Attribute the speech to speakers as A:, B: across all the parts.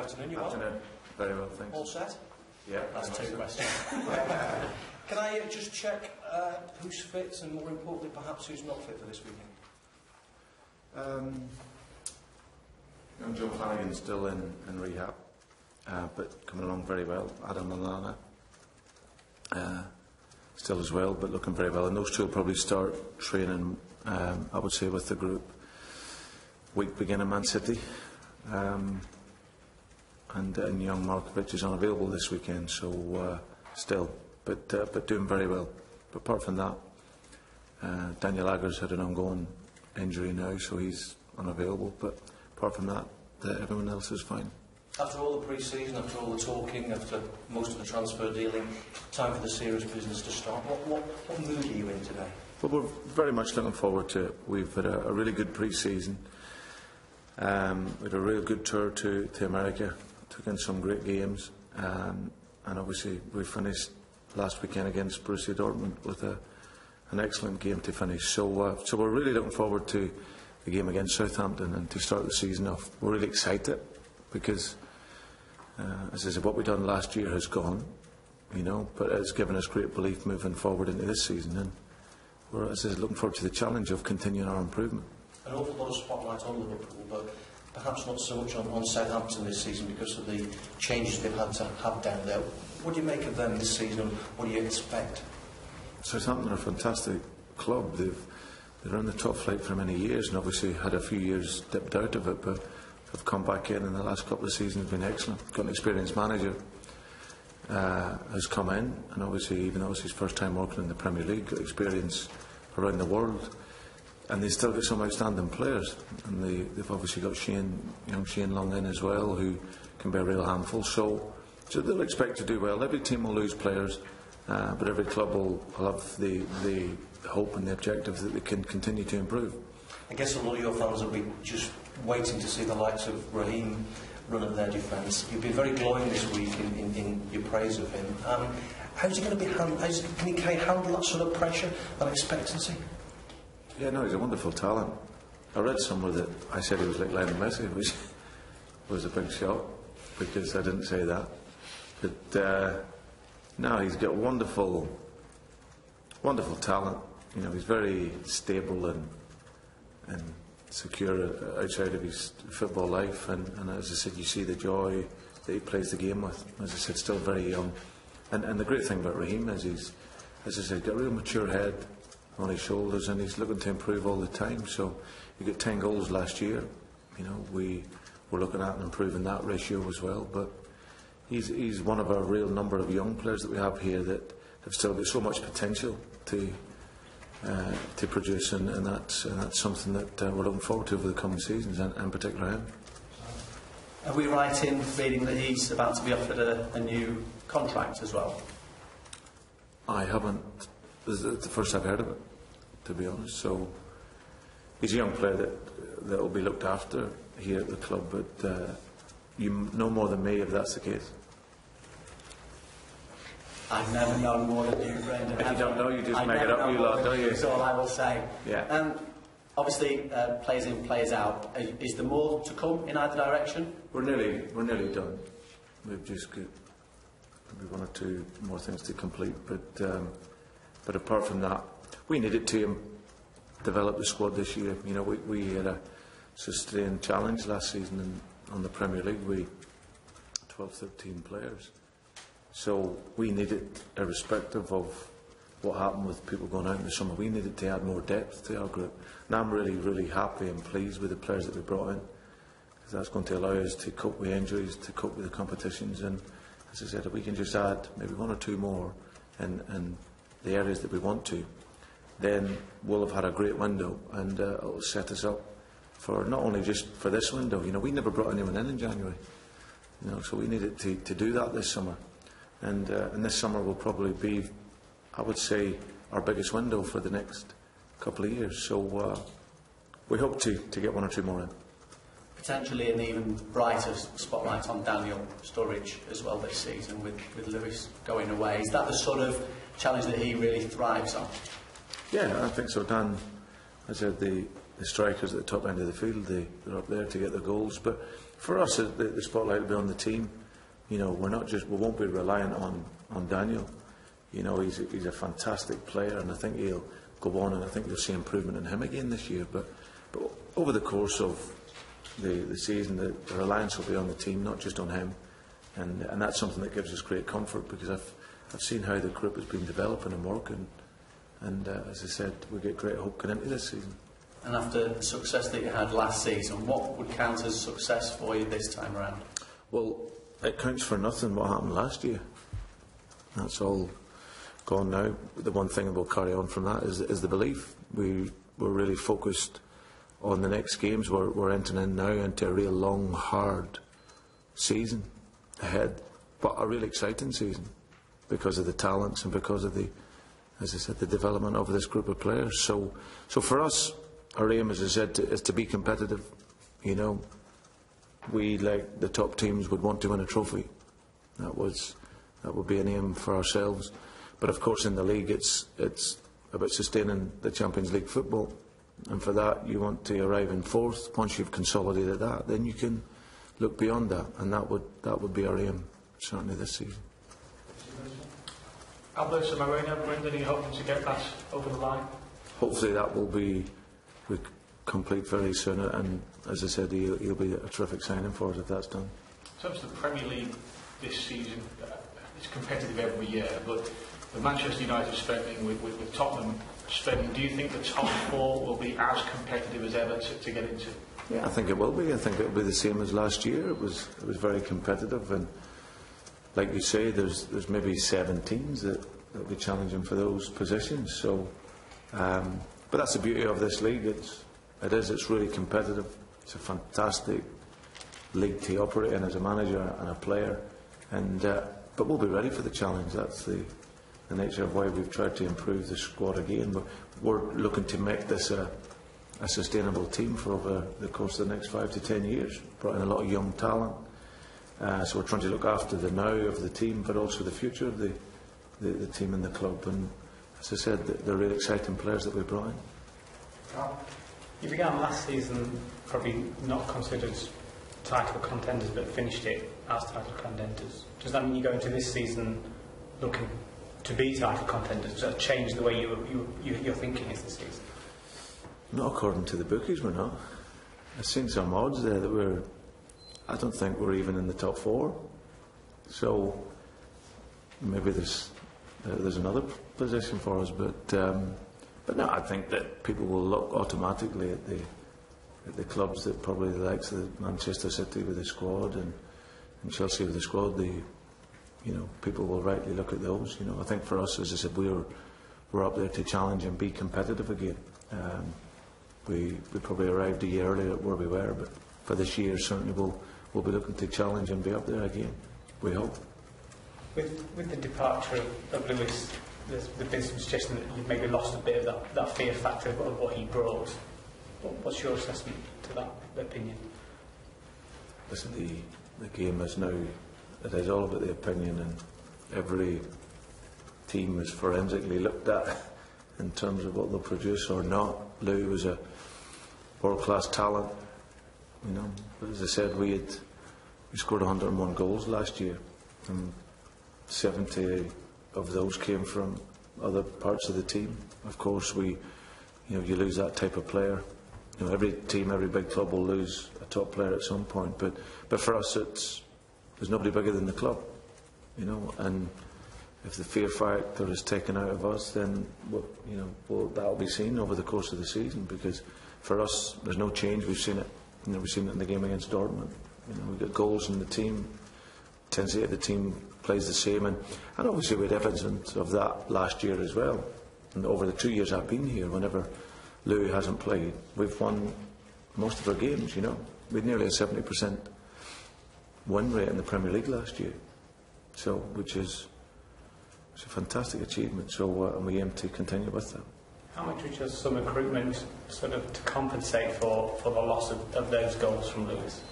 A: afternoon. You well?
B: Afternoon. Very well, thanks.
A: All set?
B: Yeah.
A: That's two questions. Can I just check who's fit and, more importantly, perhaps who's not fit for this weekend?
B: Joe Flanagan's still in rehab, but coming along very well. Adam Lallana still as well, but looking very well. And those two will probably start training, I would say, with the group week beginning Man City. And young Markovic is unavailable this weekend, so still, but doing very well. But apart from that, Daniel Agger's had an ongoing injury now, so he's unavailable. But apart from that, everyone else is fine.
A: After all the pre-season, after all the talking, after most of the transfer dealing, time for the serious business to start. What mood are you in today?
B: Well, we're very much looking forward to it. We've had a really good pre-season. We had a real good tour to America. Took in some great games, and obviously we finished last weekend against Borussia Dortmund with an excellent game to finish. So we're really looking forward to the game against Southampton and to start the season off. We're really excited because, as I said, what we done last year has gone, but it's given us great belief moving forward into this season, and we're, as I said, looking forward to the challenge of continuing our improvement.
A: An awful lot of spotlight on Liverpool, but perhaps not so much on Southampton this season because of the changes they've had to have down there. What do you make of them this season? What do you expect?
B: Southampton are a fantastic club. They're in the top flight for many years, and obviously had a few years dipped out of it, but have come back in the last couple of seasons. Been excellent. Got an experienced manager has come in, and obviously, even though it's his first time working in the Premier League, got experience around the world. And they've still got some outstanding players, and they've obviously got young Shane Long in as well, who can be a real handful. So they'll expect to do well. Every team will lose players, but every club will have the hope and the objective that they can continue to improve.
A: I guess a lot of your fans will be just waiting to see the likes of Raheem run at their defence. You've been very glowing this week in your praise of him. How's he going to be can he handle that sort of pressure, that expectancy?
B: Yeah, no, he's a wonderful talent. I read somewhere that I said he was like Lionel Messi, which was a big shock because I didn't say that. But no, he's got wonderful talent. He's very stable and secure outside of his football life. And as I said, you see the joy that he plays the game with. As I said, still very young. And the great thing about Raheem is he's, as I said, got a real mature head on his shoulders, and he's looking to improve all the time. So he got 10 goals last year. We were looking at improving that ratio as well. But he's one of a real number of young players that we have here that have still got so much potential to produce, and that's something that we're looking forward to over the coming seasons, and in particular him.
C: Are we right in reading that he's about to be offered a new contract as well?
B: I haven't. This is the first I've heard of it, to be honest. So he's a young player that will be looked after here at the club, but you know more than me if that's the case.
C: I've never known more than you, Brendan.
B: If you don't know, you just make it up, you lot, don't you?
C: That's all I will say.
B: Yeah.
C: Obviously, plays in, plays out. Is there more to come in either direction?
B: We're nearly done. We've just got maybe one or two more things to complete, but apart from that, we needed to develop the squad this year. We had a sustained challenge last season on the Premier League. We 12, 13 players. So we needed, irrespective of what happened with people going out in the summer, we needed to add more depth to our group. And I'm really, really happy and pleased with the players that we brought in, because that's going to allow us to cope with injuries, to cope with the competitions. And as I said, if we can just add maybe one or two more in the areas that we want to, then we'll have had a great window, and it'll set us up for not only just for this window. We never brought anyone in January, so we needed to do that this summer, and this summer will probably be, I would say, our biggest window for the next couple of years. So we hope to get one or two more in.
C: Potentially an even brighter spotlight on Daniel Sturridge as well this season, with Lewis going away. Is that the sort of challenge that he really thrives on?
B: Yeah, I think so. Dan, as I said, the strikers at the top end of the field, they're up there to get the goals, but For us, the spotlight will be on the team. We won't be reliant on Daniel. He's a fantastic player, and I think he'll go on, and I think you'll see improvement in him again this year. But over the course of the season, the reliance will be on the team, not just on him, and that's something that gives us great comfort, because I've seen how the group has been developing and working, and as I said, we get great hope going into this season.
C: And after the success that you had last season, what would count as success for you this time around?
B: Well, it counts for nothing what happened last year. That's all gone now. The one thing that will carry on from that is the belief. We're really focused on the next games. We're entering now into a real long, hard season ahead, but a really exciting season because of the talents and because of as I said, the development of this group of players. So for us, our aim, as I said, is to be competitive. We, like the top teams, would want to win a trophy. That would be an aim for ourselves. But of course, in the league, it's about sustaining the Champions League football, and for that, you want to arrive in fourth. Once you've consolidated that, then you can look beyond that, and that would be our aim, certainly this season.
D: Alberto Moreno, Brendan, are you hoping to get that over the line?
B: Hopefully, that will be complete very soon, and as I said, he'll be a terrific signing for us if that's done.
D: In terms of the Premier League this season, it's competitive every year, but with Manchester United spending, with Tottenham spending, do you think the top four will be as competitive as ever to get into?
B: Yeah, I think it will be. I think it will be the same as last year. It was very competitive, and like you say, there's maybe 7 teams that will be challenging for those positions. So, but that's the beauty of this league. It's really competitive. It's a fantastic league to operate in as a manager and a player, and but we'll be ready for the challenge. That's the nature of why we've tried to improve the squad again. But we're looking to make this a sustainable team for over the course of the next 5 to 10 years. Brought in a lot of young talent, so we're trying to look after the now of the team, but also the future of the team and the club. And as I said, they're really exciting players that we brought in.
E: You began last season probably not considered title contenders, but finished it as title contenders. Does that mean you go into this season looking to be title contenders? Does that change the way you're thinking is this season?
B: Not according to the bookies, we're not. I've seen some odds there that I don't think we're even in the top 4. So maybe there's another position for us, but no, I think that people will look automatically at the clubs that probably the likes of Manchester City with the squad and Chelsea with the squad. People will rightly look at those. I think for us, as I said, we're up there to challenge and be competitive again. We probably arrived a year earlier at where we were, but for this year, certainly we'll be looking to challenge and be up there again. We hope.
E: With the departure of Lewis, there's been some suggestion that you've maybe lost a bit of that fear factor of what he brought. What's your assessment to that opinion?
B: Listen, the game is now, it is all about the opinion, and every team is forensically looked at in terms of what they'll produce or not. Lou was a world-class talent, but as I said, we scored 101 goals last year, and 70 of those came from other parts of the team. Of course, you lose that type of player. Every team, every big club will lose a top player at some point. But for us, there's nobody bigger than the club, And if the fear factor is taken out of us, then that'll be seen over the course of the season. Because for us, there's no change. We've seen it. We've seen it in the game against Dortmund. We've got goals in the team. Intensity of the team plays the same, and obviously we had evidence of that last year as well. And over the 2 years I've been here, whenever Louis hasn't played, we've won most of our games. We had nearly a 70% win rate in the Premier League last year, which is a fantastic achievement. And we aim to continue with that.
E: How much was just some recruitment sort of to compensate for the loss of those goals from Lewis?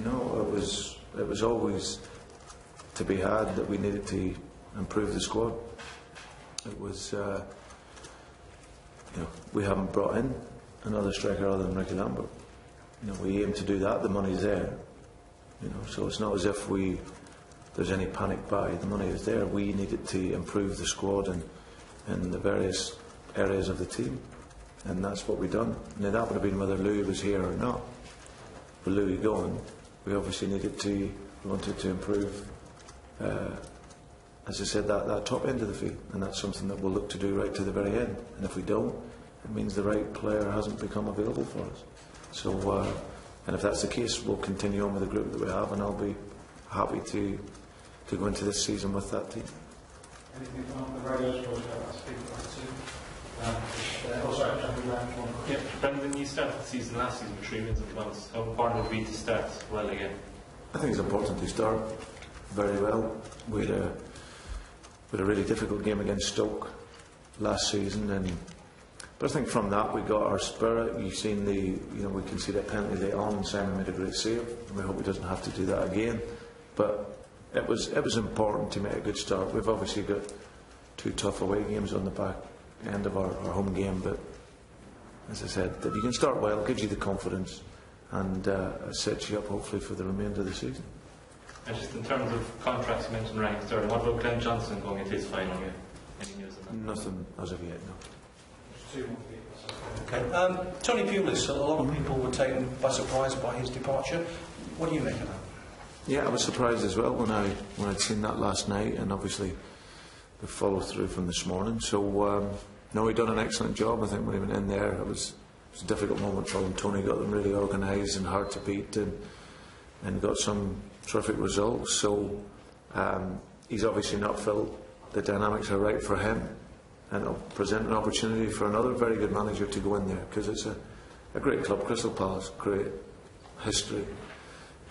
B: No, it was always to be had that we needed to improve the squad. It was, we haven't brought in another striker other than Ricky Lambert. We aim to do that. The money's there, You know, so it's not as if there's any panic buy. The money is there. We needed to improve the squad and the various areas of the team, and that's what we've done. Now that would have been whether Louis was here or not. With Louis gone, we obviously wanted to improve, as I said, that top end of the field, and that's something that we'll look to do right to the very end. And if we don't, it means the right player hasn't become available for us. So, and if that's the case, we'll continue on with the group that we have, and I'll be happy to go into this season with that team.
F: Anything from the Rodgers or
G: yeah, Brendan, you started the season last season with 3 wins and loss. How important would it be to start well again?
B: I think it's important to start very well. We had a really difficult game against Stoke last season, but I think from that we got our spirit. You've seen we conceded a penalty late on, and Simon made a great save. And we hope he doesn't have to do that again. But it was important to make a good start. We've obviously got 2 tough away games on the back end of our home game, but as I said, if you can start well, it gives you the confidence and sets you up hopefully for the remainder of the season.
G: And just in terms of contracts, you mentioned Ryan Sterling. What about Glenn Johnson going into his final year? Any news on that?
B: Nothing as of yet, no.
A: Okay. Tony Pulis, a lot of people were taken by surprise by his departure. What do you make of that?
B: Yeah, I was surprised as well when I'd seen that last night, and obviously the follow through from this morning. So no, he'd done an excellent job. I think when he went in there, it was a difficult moment for him. Tony got them really organised and hard to beat, and got some terrific results. So he's obviously not felt the dynamics are right for him, and it'll present an opportunity for another very good manager to go in there, because it's a great club, Crystal Palace, great history.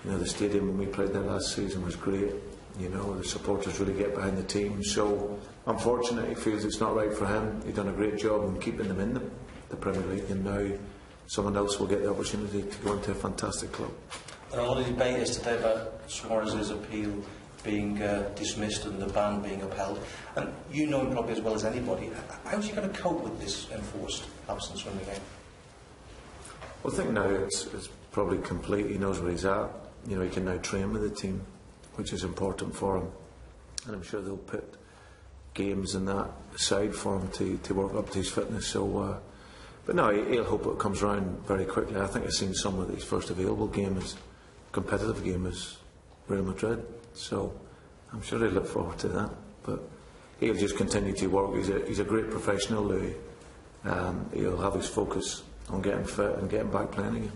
B: You know, the stadium when we played there last season was great. You know, the supporters really get behind the team. So unfortunately, he feels it's not right for him. He's done a great job in keeping them in the Premier League, and now someone else will get the opportunity to go into a fantastic club.
A: There are a lot of debate yesterday about Suarez's appeal being dismissed and the ban being upheld. And you know him probably as well as anybody. How's he going to cope with this enforced absence from the game?
B: Well, I think now it's probably complete. He knows where he's at. You know, he can now train with the team, which is important for him. And I'm sure they'll put games and that aside for him to work up to his fitness. So, but no, he'll hope it comes round very quickly. I think I've seen some of his first available game is competitive game is Real Madrid. So I'm sure he'll look forward to that. But he'll just continue to work. He's a great professional, Louis. He'll have his focus on getting fit and getting back playing again.